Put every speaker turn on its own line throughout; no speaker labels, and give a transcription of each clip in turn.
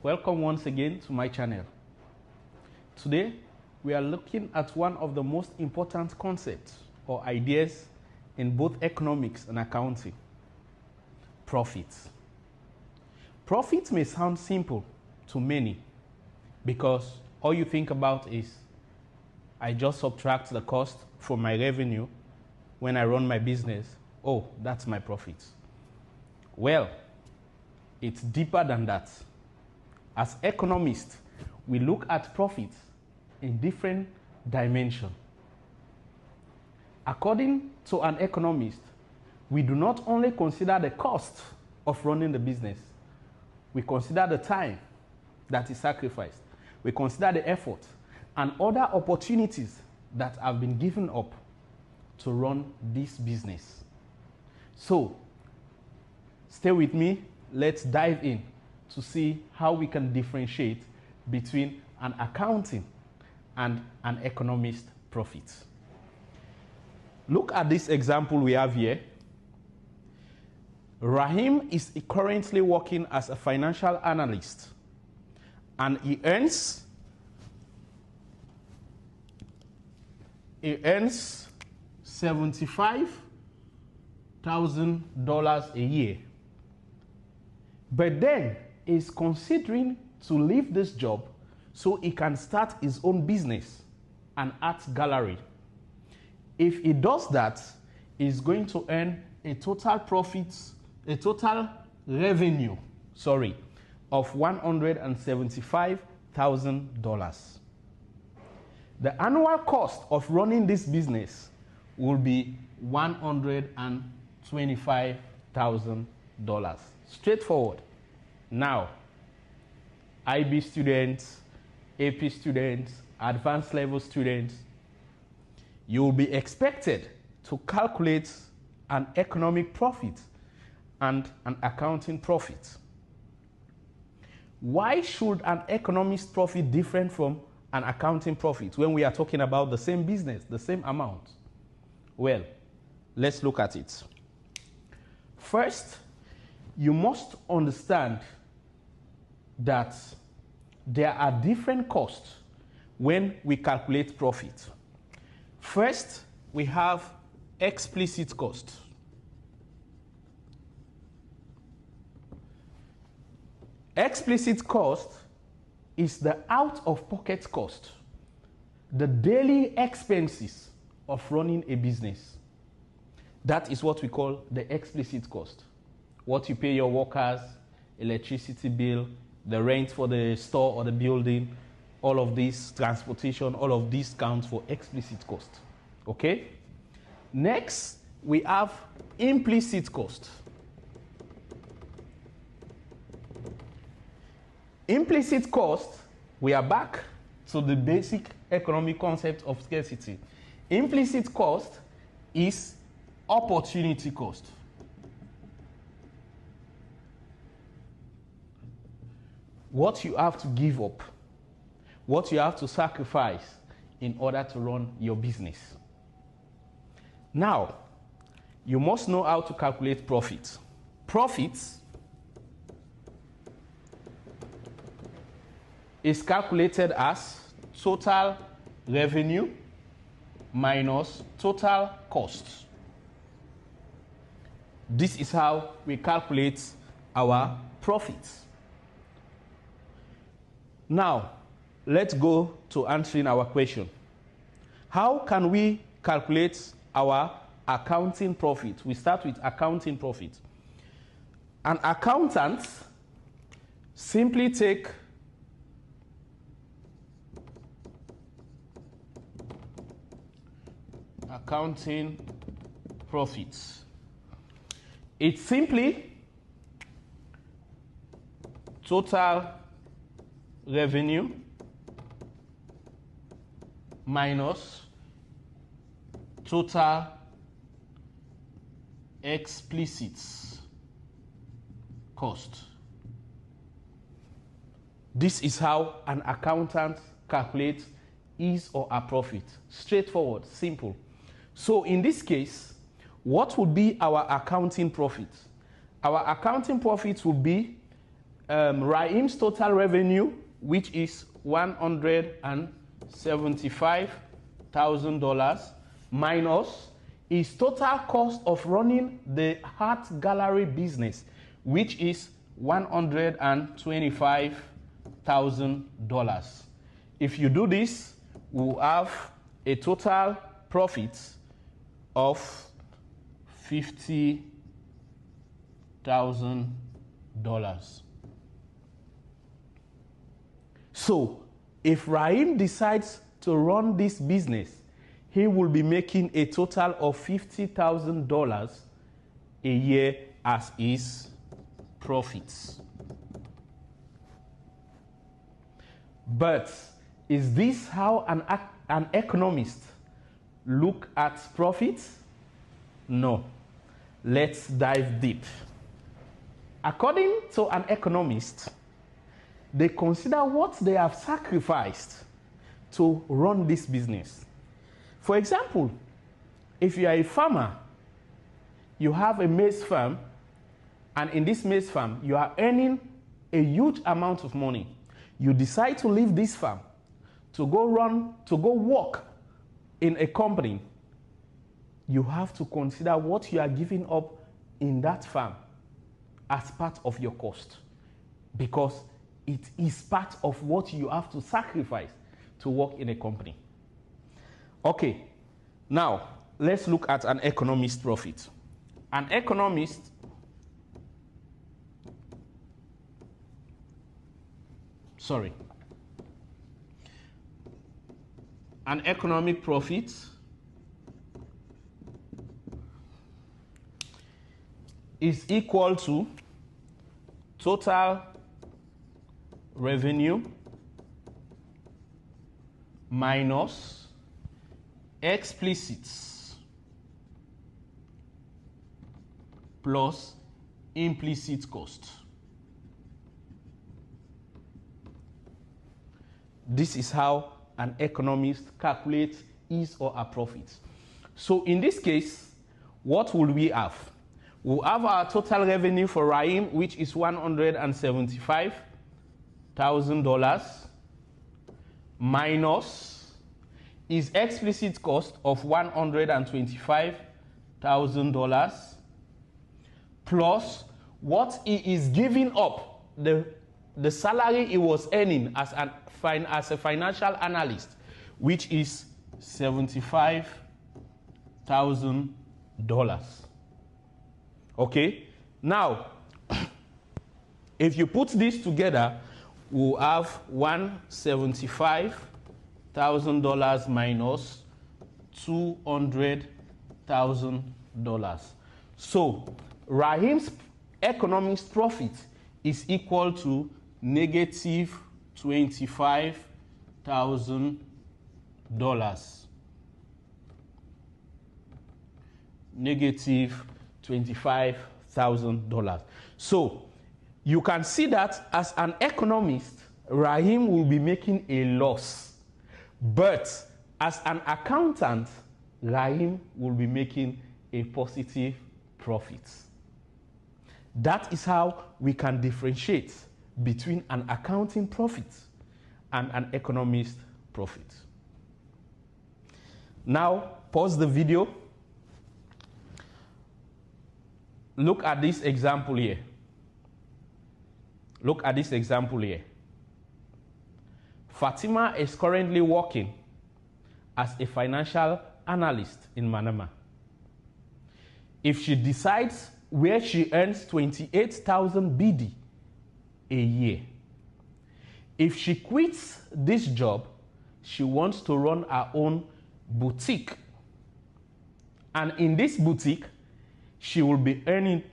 Welcome once again to my channel. Today we are looking at one of the most important concepts or ideas in both economics and accounting: profits. Profit may sound simple to many because all you think about is, I just subtract the cost from my revenue when I run my business. Oh, that's my profit. Well, it's deeper than that. As economists, we look at profits in different dimensions. According to an economist, we do not only consider the cost of running the business, we consider the time that is sacrificed, we consider the effort and other opportunities that have been given up to run this business. So, stay with me, let's dive in to see how we can differentiate between an accounting and an economist profit. Look at this example we have here. Rahim is currently working as a financial analyst and he earns $75,000 a year. But then is considering to leave this job so he can start his own business, an art gallery. If he does that, he's going to earn a total revenue of $175,000. The annual cost of running this business will be $125,000. Straightforward. Now, IB students, AP students, advanced level students, you will be expected to calculate an economic profit and an accounting profit. Why should an economist profit different from an accounting profit when we are talking about the same business, the same amount? Well, let's look at it. First, you must understand that there are different costs when we calculate profit. First, we have explicit cost. Explicit cost is the out-of-pocket cost, the daily expenses of running a business. That is what we call the explicit cost. What you pay your workers, electricity bill, the rent for the store or the building, all of this, transportation, all of this counts for explicit cost. Okay? Next, we have implicit cost. Implicit cost, we are back to the basic economic concept of scarcity. Implicit cost is opportunity cost. What you have to give up, what you have to sacrifice in order to run your business. Now, you must know how to calculate profit. Profits is calculated as total revenue minus total costs. This is how we calculate our profits. Now, let's go to answering our question. How can we calculate our accounting profit? We start with accounting profit. An accountant simply take accounting profits. It's simply total revenue minus total explicit cost. This is how an accountant calculates his or her profit. Straightforward, simple. So in this case, what would be our accounting profit? Our accounting profit would be Raheem's total revenue, which is $175,000, minus his total cost of running the art gallery business, which is $125,000. If you do this, we'll have a total profit of $50,000. So, if Raheem decides to run this business, he will be making a total of $50,000 a year as his profits. But is this how an economist look at profits? No. Let's dive deep. According to an economist, they consider what they have sacrificed to run this business. For example, if you are a farmer, you have a maize farm, and in this maize farm, you are earning a huge amount of money. You decide to leave this farm to go work in a company. You have to consider what you are giving up in that farm as part of your cost, because it is part of what you have to sacrifice to work in a company. Okay, now let's look at an economist profit. An economist an economic profit is equal to total revenue minus explicit plus implicit cost. This is how an economist calculates his or her profit. So in this case, what will we have? We'll have our total revenue for Raheem, which is $175,000, minus his explicit cost of $125,000, plus what he is giving up, the salary he was earning as a financial analyst, which is $75,000. Okay? Now, if you put this together, we'll have $175,000 minus $200,000. So, Raheem's economist profit is equal to negative $25,000. Negative $25,000. So you can see that as an economist, Raheem will be making a loss. But as an accountant, Raheem will be making a positive profit. That is how we can differentiate between an accounting profit and an economist profit. Now, pause the video. Look at this example here. Look at this example here. Fatima is currently working as a financial analyst in Manama. If she decides where she earns 28,000 BD a year, if she quits this job, she wants to run her own boutique. And in this boutique, she will be earning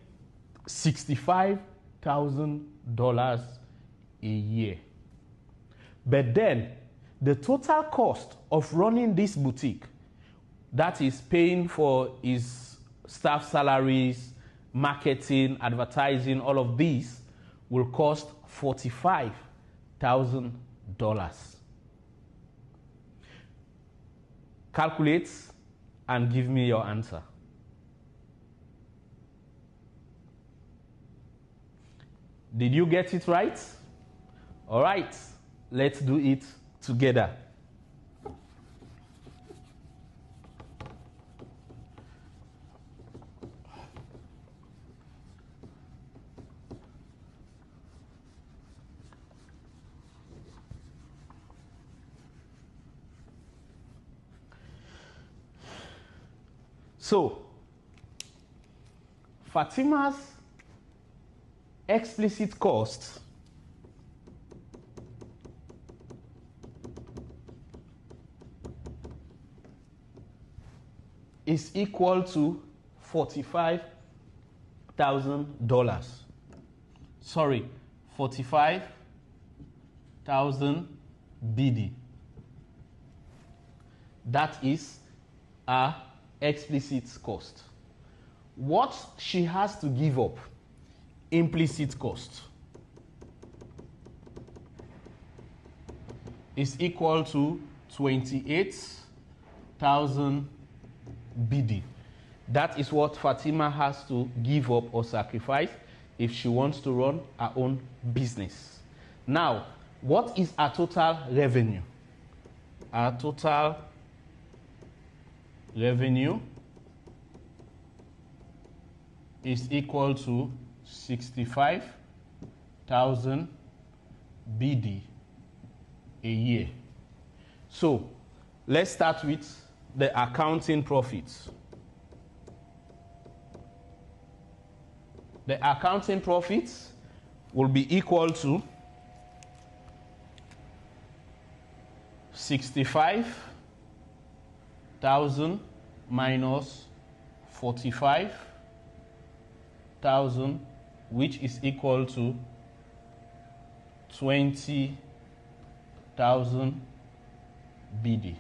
$65,000 a year. But then, the total cost of running this boutique, that is paying for his staff salaries, marketing, advertising, all of these, will cost $45,000. Calculate and give me your answer. Did you get it right? All right, let's do it together. So, Fatima's explicit cost is equal to $45,000. Sorry, 45,000 BD. That is a explicit cost. What she has to give up, implicit cost, is equal to 28,000 BD. That is what Fatima has to give up or sacrifice if she wants to run her own business. Now, what is our total revenue? Our total revenue is equal to 65,000 BD a year. So let's start with the accounting profits. The accounting profits will be equal to 65,000 minus 45,000, which is equal to 20,000 BD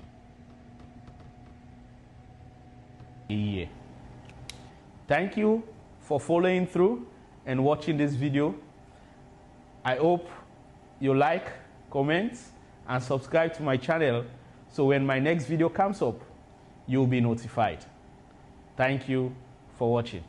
a year. Thank you for following through and watching this video. I hope you like, comment, and subscribe to my channel so when my next video comes up, you'll be notified. Thank you for watching.